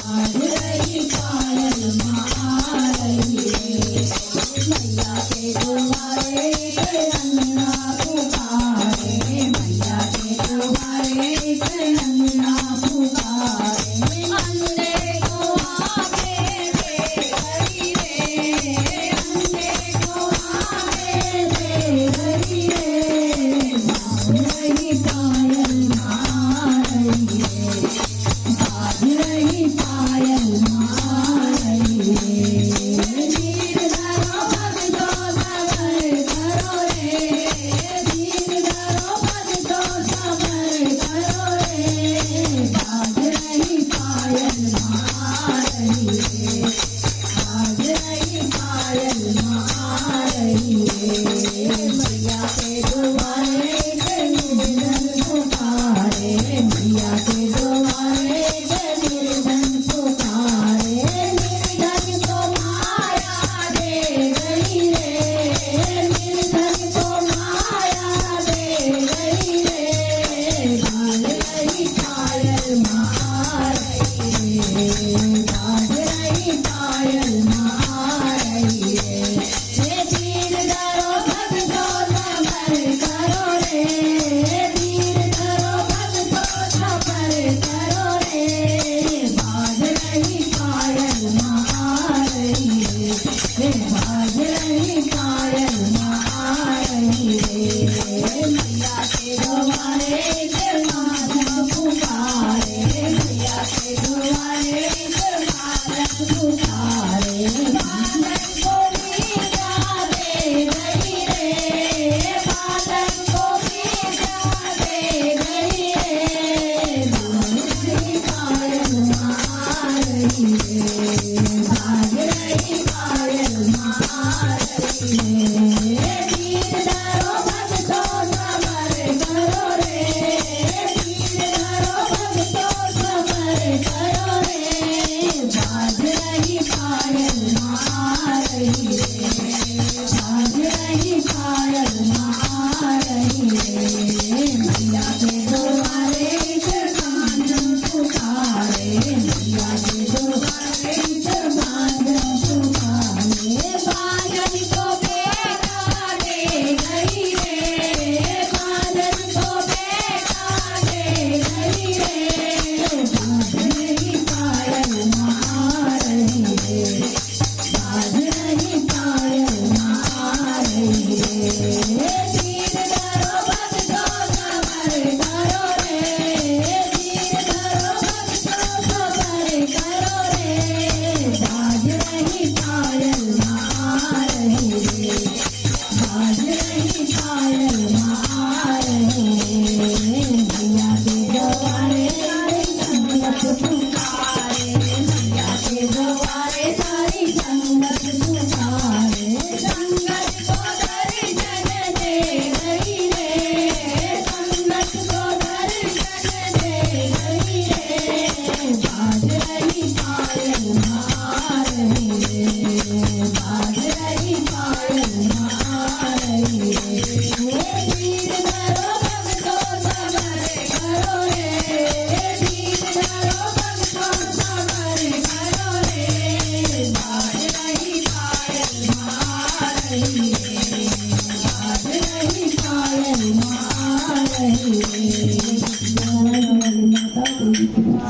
बाज रही पायल माँ रही रे। मैया के द्वारे के अंगना पुकारे, मैया के द्वारे के अंगना पुकारे। अंधे को आगे दे गई रे, अंधे को आगे दे गई रे। बाज रही पायल माँ रही रे, बाज रही पायल माँ रही रे। धीर धरो भक्तो सबर करो रे, धीर धरो भक्तो सबर करो रे। बाज रही पायल माँ रही रे, बाज रही पायल माँ रही रे। मैया के द्वारे के निर्धन पुकारे, मैया के द्वारे के निर्धन पुकारे। निर्धन को माया दे गई रे, निर्धन को माया दे गई रे। बाज रही पायल माँ रही रे, बाज रही पायल माँ रही रे। धीर धरो भक्तो सबर करो रे, धीर धरो भक्तो सबर करो रे। बाज रही पायल माँ रही रे, बाज रही पायल माँ रही रे। मैया के द्वारे के माधव पुकारे, मैया के द्वारे के माधव पुकारे। बालक को मीठा दे गई रे, बालक को मीठा दे गई रे। बाज रही पायल माँ रही रे।